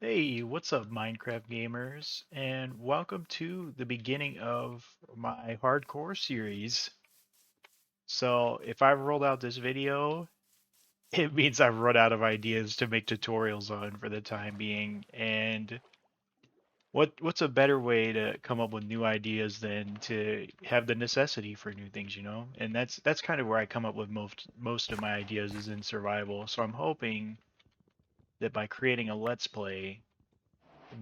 Hey, what's up, Minecraft gamers? And welcome to the beginning of my hardcore series. So, if I've rolled out this video, it means I've run out of ideas to make tutorials on for the time being. And what's a better way to come up with new ideas than to have the necessity for new things, you know? And that's kind of where I come up with most of my ideas is in survival. So I'm hoping that by creating a Let's Play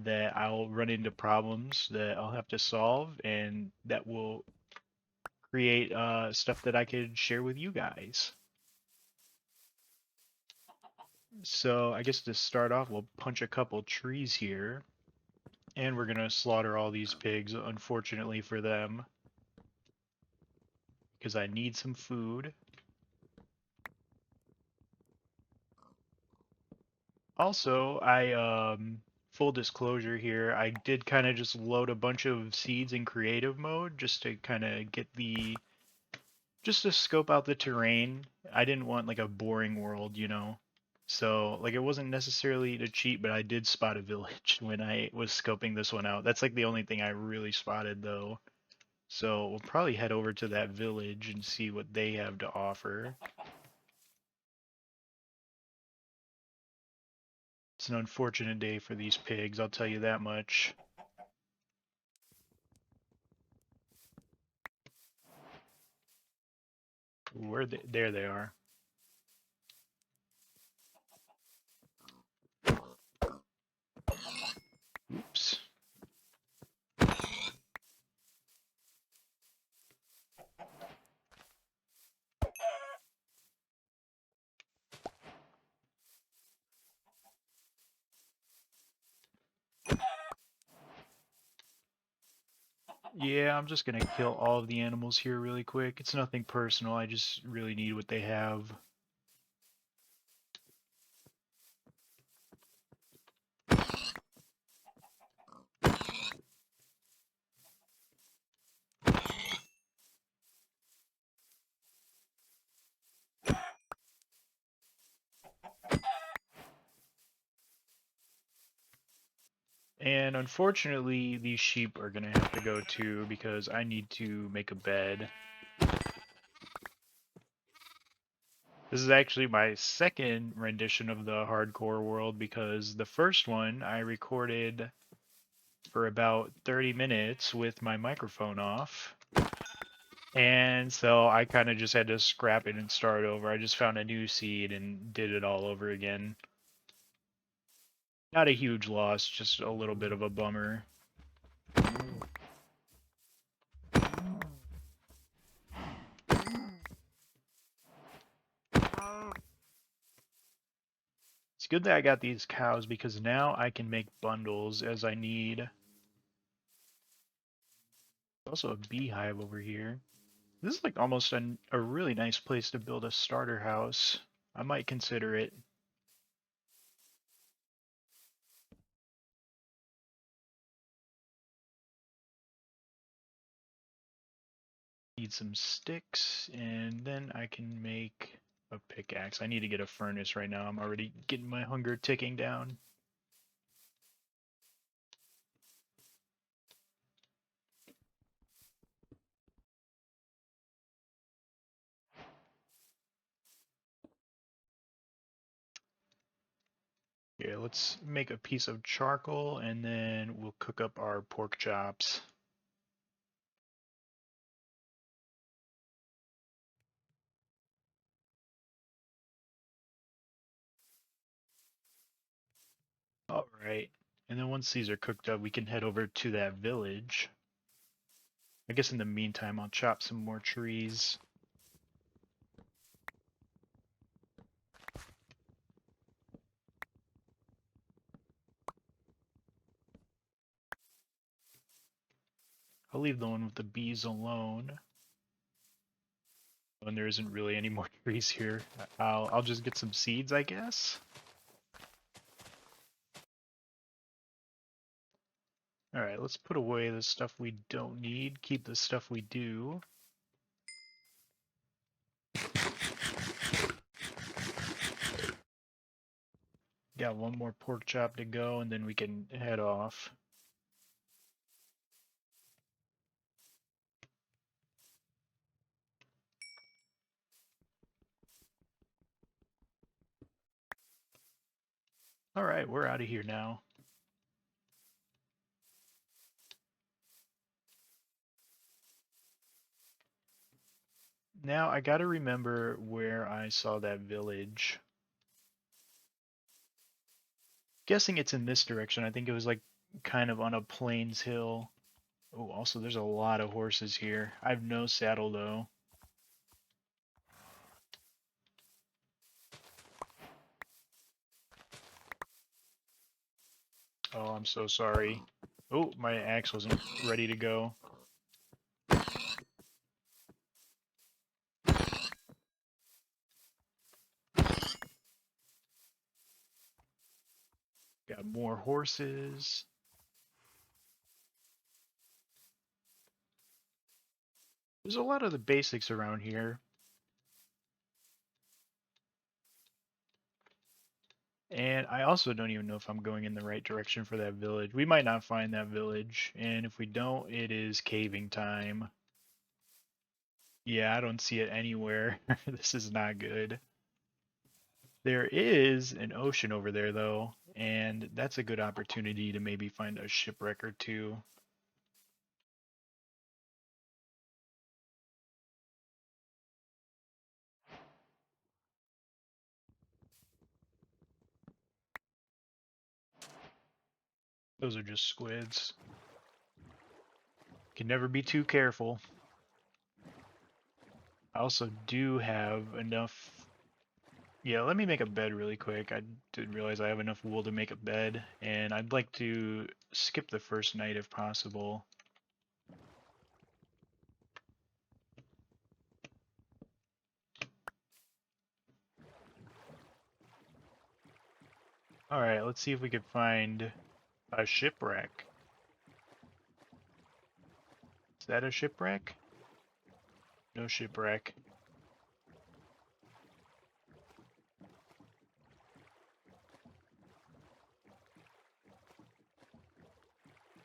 that I'll run into problems that I'll have to solve, and that will create stuff that I could share with you guys. So I guess to start off, we'll punch a couple trees here, and we're gonna slaughter all these pigs, unfortunately for them, because I need some food. Also, full disclosure here, I did kind of just load a bunch of seeds in creative mode just to kind of just to scope out the terrain. I didn't want like a boring world, you know. So like it wasn't necessarily to cheat, but I did spot a village when I was scoping this one out. That's like the only thing I really spotted though. So we'll probably head over to that village and see what they have to offer. It's an unfortunate day for these pigs, I'll tell you that much. Where they? There they are. Oops. Yeah, I'm just gonna kill all of the animals here really quick. It's nothing personal, I just really need what they have. And unfortunately, these sheep are going to have to go too because I need to make a bed. This is actually my second rendition of the hardcore world because the first one I recorded for about 30 minutes with my microphone off. And so I kind of just had to scrap it and start over. I just found a new seed and did it all over again. Not a huge loss, just a little bit of a bummer. It's good that I got these cows because now I can make bundles as I need. There's also a beehive over here. This is like almost a really nice place to build a starter house. I might consider it. Need some sticks, and then I can make a pickaxe. I need to get a furnace right now. I'm already getting my hunger ticking down. Here, let's make a piece of charcoal, and then we'll cook up our pork chops. All right. And then once these are cooked up, we can head over to that village. I guess in the meantime, I'll chop some more trees. I'll leave the one with the bees alone. When there isn't really any more trees here, I'll just get some seeds, I guess. All right, let's put away the stuff we don't need. Keep the stuff we do. Got one more pork chop to go, and then we can head off. All right, we're out of here now. Now I gotta remember where I saw that village. Guessing it's in this direction. I think it was like kind of on a plains hill. Oh, also there's a lot of horses here. I have no saddle though. Oh, I'm so sorry. Oh, my axe wasn't ready to go. Got more horses. There's a lot of the basics around here. And I also don't even know if I'm going in the right direction for that village. We might not find that village, and if we don't, it is caving time. Yeah, I don't see it anywhere. This is not good. There is an ocean over there, though, and that's a good opportunity to maybe find a shipwreck or two. Those are just squids. Can never be too careful. I also do have enough. Yeah, let me make a bed really quick. I didn't realize I have enough wool to make a bed, and I'd like to skip the first night if possible. Alright, let's see if we could find a shipwreck. Is that a shipwreck? No shipwreck.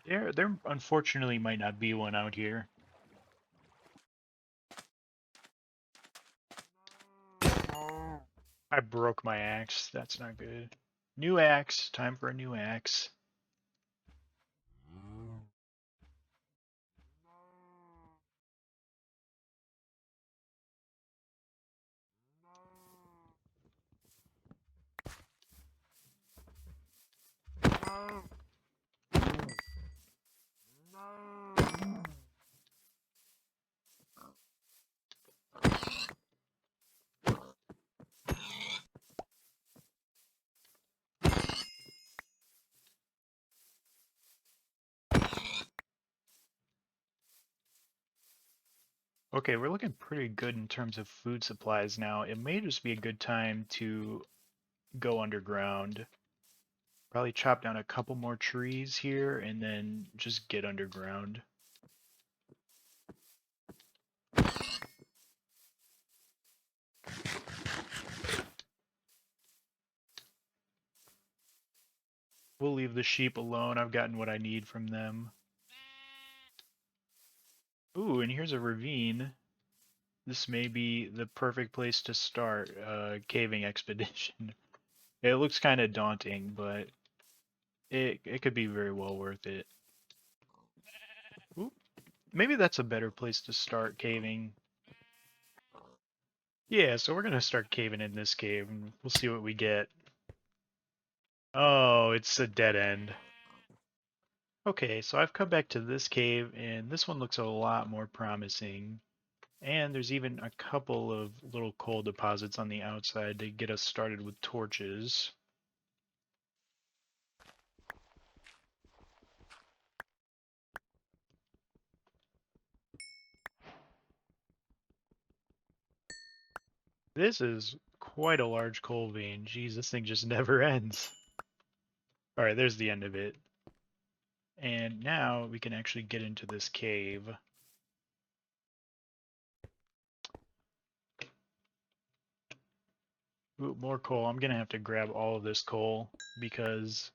There unfortunately might not be one out here. I broke my axe. That's not good. New axe. Time for a new axe. Okay, we're looking pretty good in terms of food supplies now. It may just be a good time to go underground. Probably chop down a couple more trees here and then just get underground. We'll leave the sheep alone. I've gotten what I need from them. Ooh, and here's a ravine. This may be the perfect place to start a caving expedition. It looks kind of daunting, but it could be very well worth it. Ooh, maybe that's a better place to start caving. Yeah, so we're gonna start caving in this cave, and we'll see what we get. Oh, it's a dead end. Okay, so I've come back to this cave, and this one looks a lot more promising. And there's even a couple of little coal deposits on the outside to get us started with torches. This is quite a large coal vein. Jeez, this thing just never ends. Alright, there's the end of it. And now we can actually get into this cave. Ooh, more coal. I'm gonna have to grab all of this coal because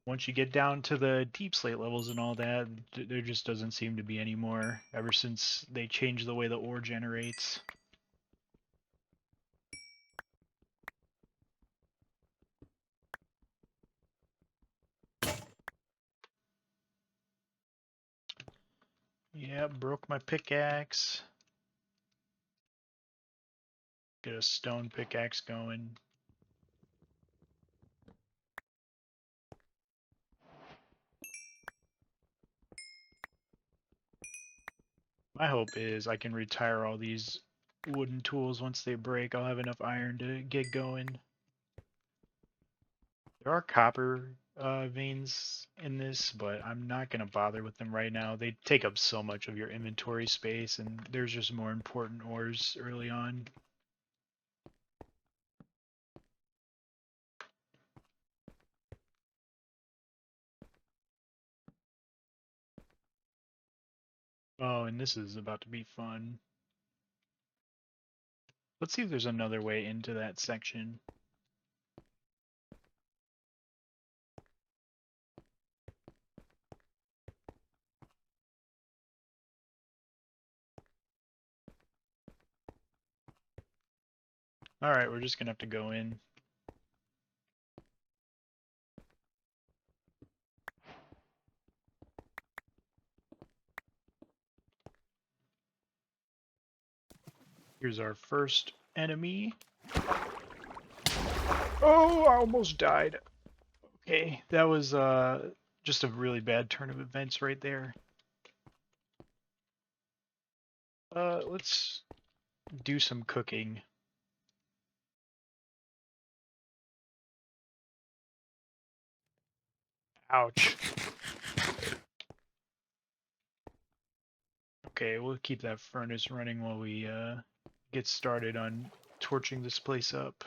once you get down to the deep slate levels and all that, there just doesn't seem to be any more ever since they changed the way the ore generates. Yeah, broke my pickaxe. Get a stone pickaxe going. My hope is I can retire all these wooden tools once they break. I'll have enough iron to get going. There are copper veins in this, but I'm not going to bother with them right now. They take up so much of your inventory space, and there's just more important ores early on. Oh, and this is about to be fun. Let's see if there's another way into that section. Alright, we're just going to have to go in. Here's our first enemy. Oh, I almost died. Okay, that was just a really bad turn of events right there. Let's do some cooking. Ouch. Okay, we'll keep that furnace running while we get started on torching this place up.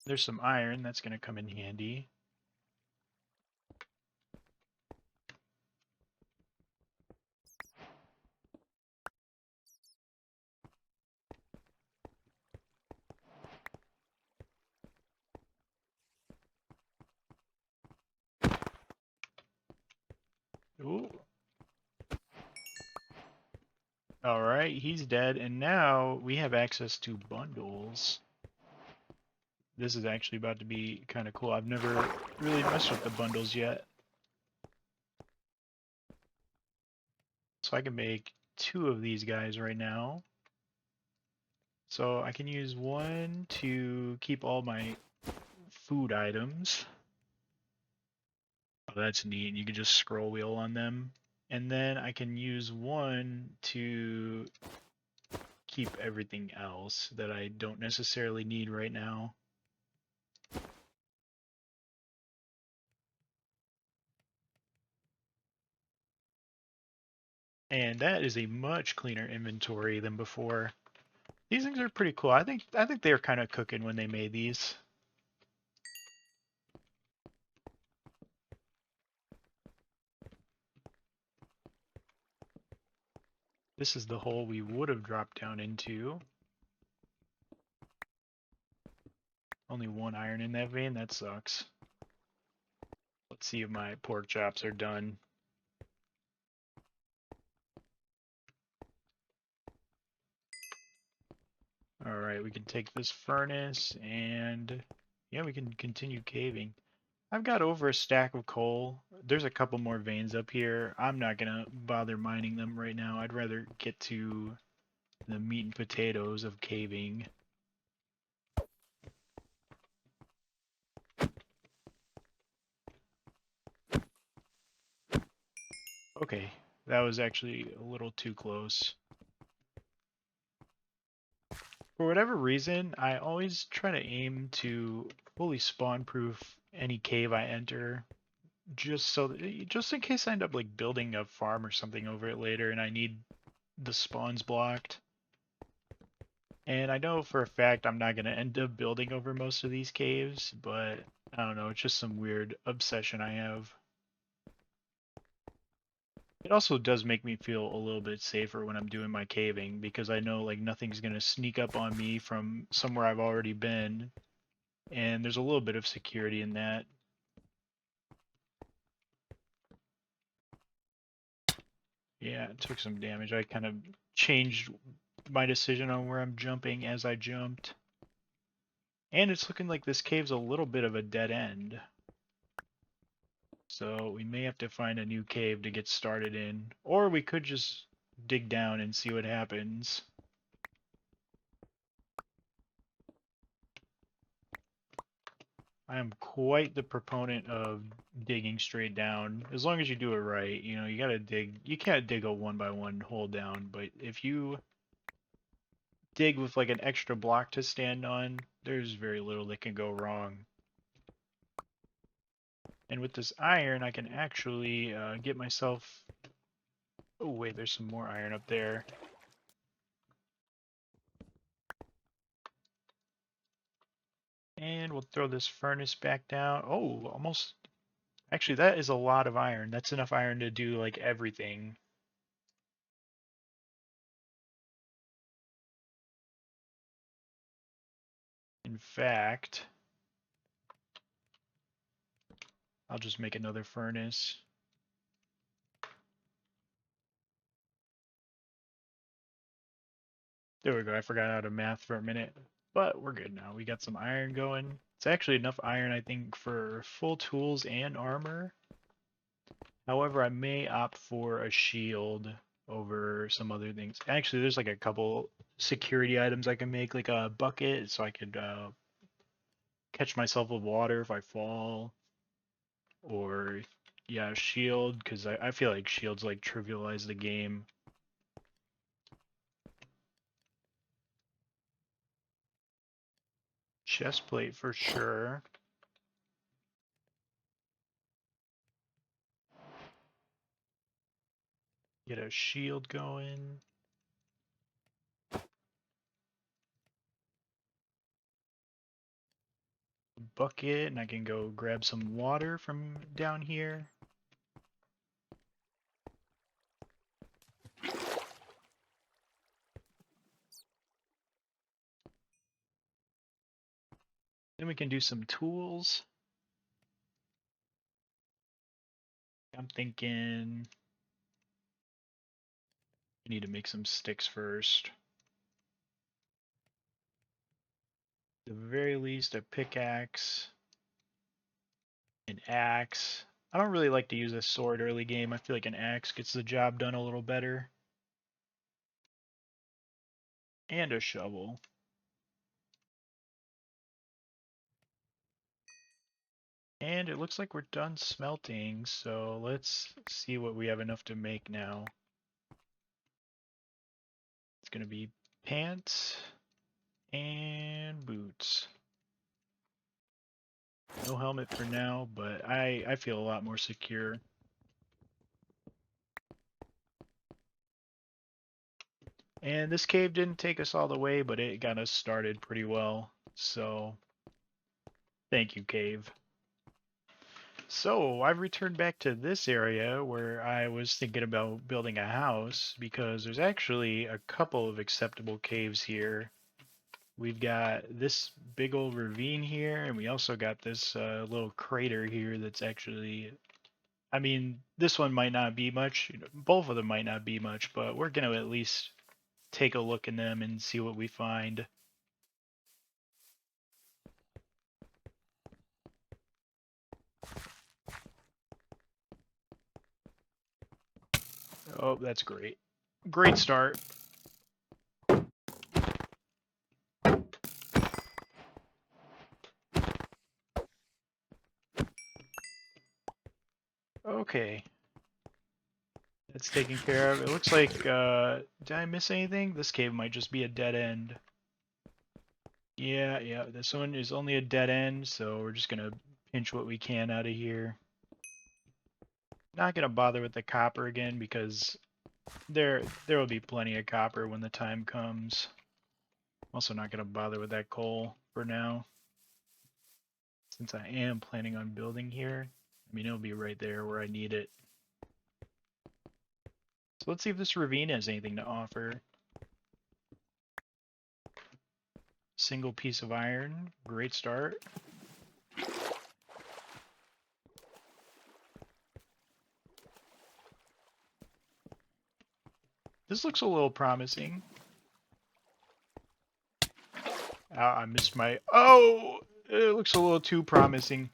There's some iron that's going to come in handy. Ooh. Alright, he's dead, and now we have access to bundles. This is actually about to be kind of cool. I've never really messed with the bundles yet. So I can make 2 of these guys right now. So I can use one to keep all my food items. Oh, that's neat. You can just scroll wheel on them. And then I can use one to keep everything else that I don't necessarily need right now. And that is a much cleaner inventory than before. These things are pretty cool. I think they were kind of cooking when they made these. This is the hole we would have dropped down into. Only 1 iron in that vein, that sucks. Let's see if my pork chops are done. Alright, we can take this furnace and yeah, we can continue caving. I've got over a stack of coal. There's a couple more veins up here. I'm not gonna bother mining them right now. I'd rather get to the meat and potatoes of caving. Okay, that was actually a little too close. For whatever reason, I always try to aim to fully spawn-proof any cave I enter, just in case I end up like building a farm or something over it later, and I need the spawn's blocked. And I know for a fact I'm not going to end up building over most of these caves, but I don't know, it's just some weird obsession I have. It also does make me feel a little bit safer when I'm doing my caving because I know like nothing's going to sneak up on me from somewhere I've already been, and there's a little bit of security in that. Yeah, it took some damage. I kind of changed my decision on where I'm jumping as I jumped. And it's looking like this cave's a little bit of a dead end. So we may have to find a new cave to get started in. Or we could just dig down and see what happens. I am quite the proponent of digging straight down. As long as you do it right, you know, you gotta dig. You can't dig a one by one hole down, but if you dig with like an extra block to stand on, there's very little that can go wrong. And with this iron, I can actually get myself... Oh wait, there's some more iron up there. And we'll throw this furnace back down. Oh, almost... Actually, that is a lot of iron. That's enough iron to do like everything. In fact, I'll just make another furnace. There we go. I forgot how to math for a minute, but we're good now. We got some iron going. It's actually enough iron, I think, for full tools and armor. However, I may opt for a shield over some other things. Actually, there's like a couple security items I can make, like a bucket, so I could catch myself with water if I fall, or yeah, a shield, because I feel like shields like trivialize the game. Chest plate for sure. Get a shield going. Bucket, and I can go grab some water from down here. Then we can do some tools. I'm thinking we need to make some sticks first. At the very least, a pickaxe, an axe. I don't really like to use a sword early game. I feel like an axe gets the job done a little better. And a shovel. And it looks like we're done smelting, so let's see what we have enough to make now. It's going to be pants and boots. No helmet for now, but I feel a lot more secure. And this cave didn't take us all the way, but it got us started pretty well. So, thank you, cave. So, I've returned back to this area where I was thinking about building a house because there's actually a couple of acceptable caves here. We've got this big old ravine here, and we also got this little crater here that's actually... I mean, this one might not be much. Both of them might not be much, but we're going to at least take a look in them and see what we find. Oh, that's great. Great start. Okay. That's taken care of. It looks like, did I miss anything? This cave might just be a dead end. Yeah, this one is only a dead end, so we're just gonna pinch what we can out of here. Not gonna bother with the copper again because There will be plenty of copper when the time comes. I'm also not gonna bother with that coal for now, since I am planning on building here. I mean, it'll be right there where I need it. So let's see if this ravine has anything to offer. Single piece of iron, great start. This looks a little promising. I missed my... Oh! It looks a little too promising.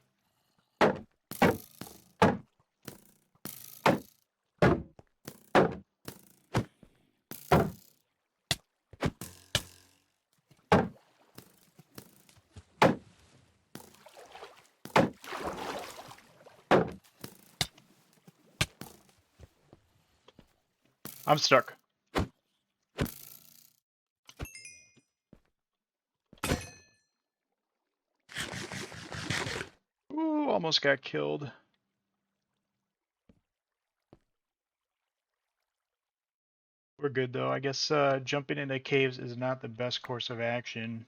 I'm stuck. Ooh, almost got killed. We're good though. I guess jumping into caves is not the best course of action.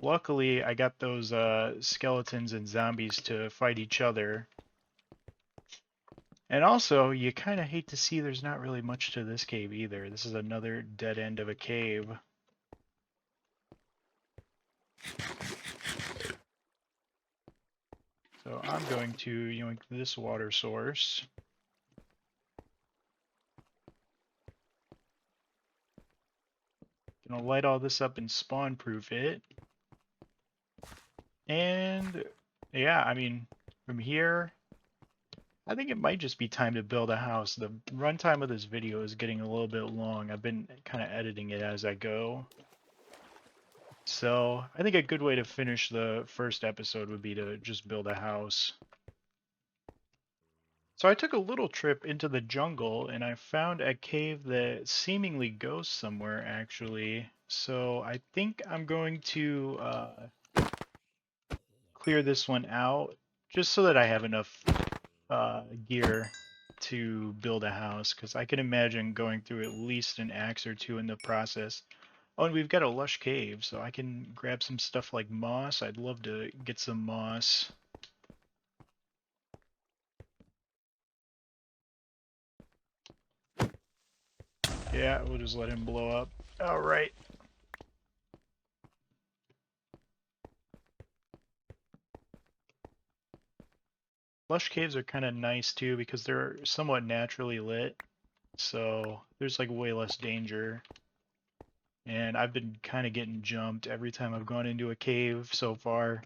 Luckily, I got those skeletons and zombies to fight each other. And also, you kind of hate to see there's not really much to this cave either. This is another dead end of a cave. So I'm going to yoink this water source. Gonna light all this up and spawn proof it. And yeah, I mean, from here, I think it might just be time to build a house. The runtime of this video is getting a little bit long. I've been kind of editing it as I go. So I think a good way to finish the first episode would be to just build a house. So I took a little trip into the jungle and I found a cave that seemingly goes somewhere actually. So I think I'm going to clear this one out just so that I have enough gear to build a house, because I can imagine going through at least an axe or two in the process. Oh, and we've got a lush cave, so I can grab some stuff like moss. I'd love to get some moss. Yeah, we'll just let him blow up. Alright. Lush caves are kind of nice too because they're somewhat naturally lit, so there's like way less danger. And I've been kind of getting jumped every time I've gone into a cave so far.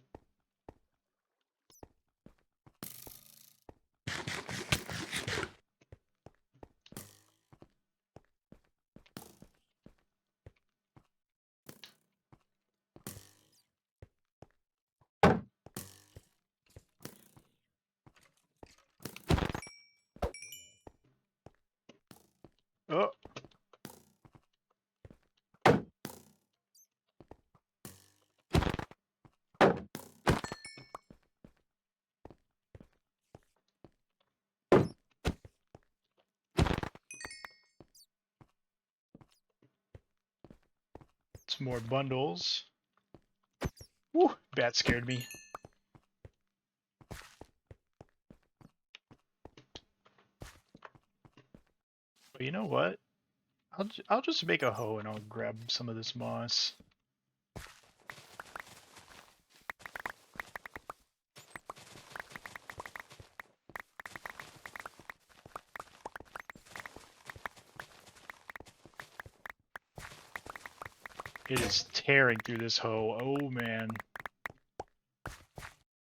Oh, some more bundles. Woo, bat scared me. But you know what? I'll just make a hoe and I'll grab some of this moss. It is tearing through this hoe. Oh man.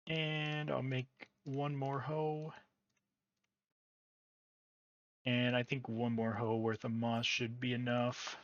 And I'll make one more hoe. And I think one more hoe worth of moss should be enough.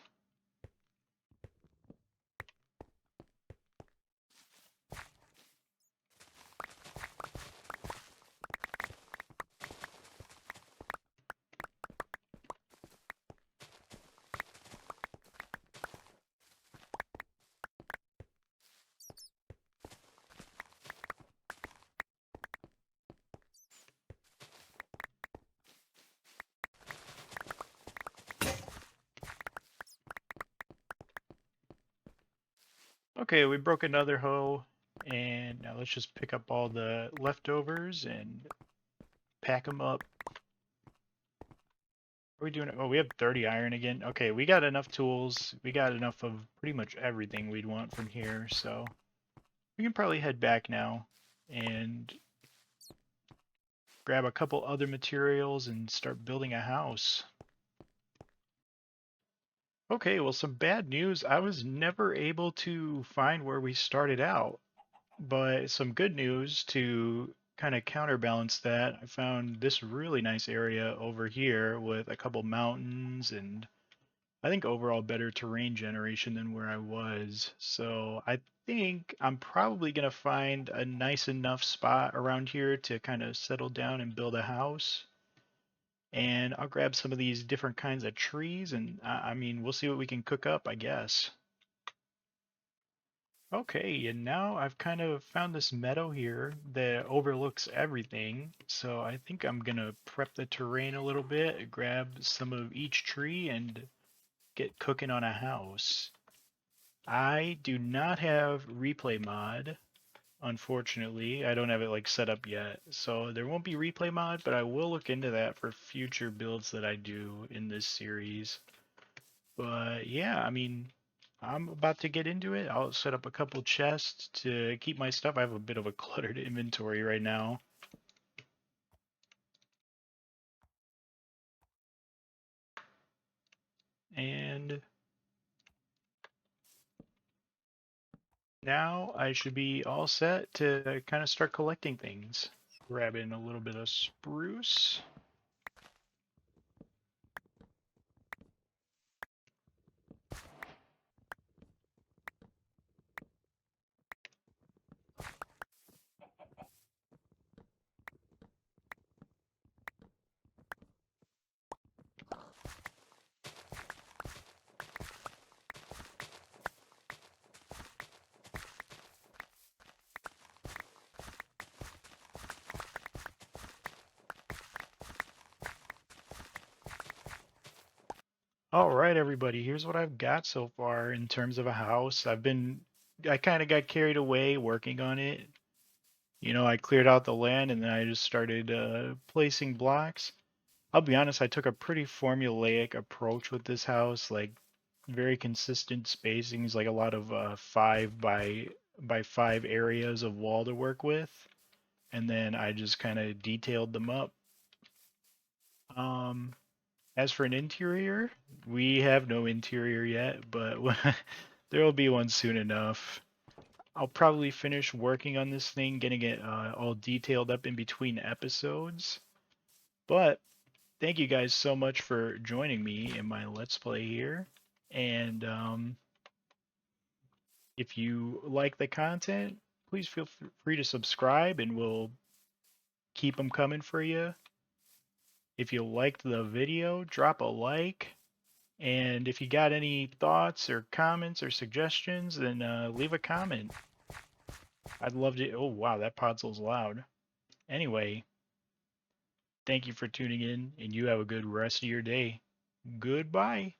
Okay, we broke another hoe, and now let's just pick up all the leftovers and pack them up. What are we doing? Oh, we have 30 iron again. Okay, we got enough tools. We got enough of pretty much everything we'd want from here, so we can probably head back now and grab a couple other materials and start building a house. Okay, well, some bad news. I was never able to find where we started out, but some good news to kind of counterbalance that. I found this really nice area over here with a couple mountains and I think overall better terrain generation than where I was. So I think I'm probably going to find a nice enough spot around here to kind of settle down and build a house. And I'll grab some of these different kinds of trees and I mean, we'll see what we can cook up, I guess. Okay, and now I've kind of found this meadow here that overlooks everything. So I think I'm gonna prep the terrain a little bit, grab some of each tree and get cooking on a house. I do not have replay mod, unfortunately. I don't have it like set up yet. So there won't be replay mod, but I will look into that for future builds that I do in this series. But yeah, I mean, I'm about to get into it. I'll set up a couple chests to keep my stuff. I have a bit of a cluttered inventory right now. And now I should be all set to kind of start collecting things. Grab in a little bit of spruce. All right, everybody, here's what I've got so far in terms of a house. I kind of got carried away working on it. You know, I cleared out the land and then I just started placing blocks. I'll be honest, I took a pretty formulaic approach with this house, like very consistent spacings, like a lot of 5 by 5 areas of wall to work with, and then I just kind of detailed them up. Um, as for an interior, we have no interior yet, but there will be one soon enough. I'll probably finish working on this thing, getting it all detailed up in between episodes. But thank you guys so much for joining me in my Let's Play here. And if you like the content, please feel free to subscribe and we'll keep them coming for you. If you liked the video, drop a like. And if you got any thoughts or comments or suggestions, then leave a comment. I'd love to. Oh, wow, that podsel's loud. Anyway, thank you for tuning in, and you have a good rest of your day. Goodbye.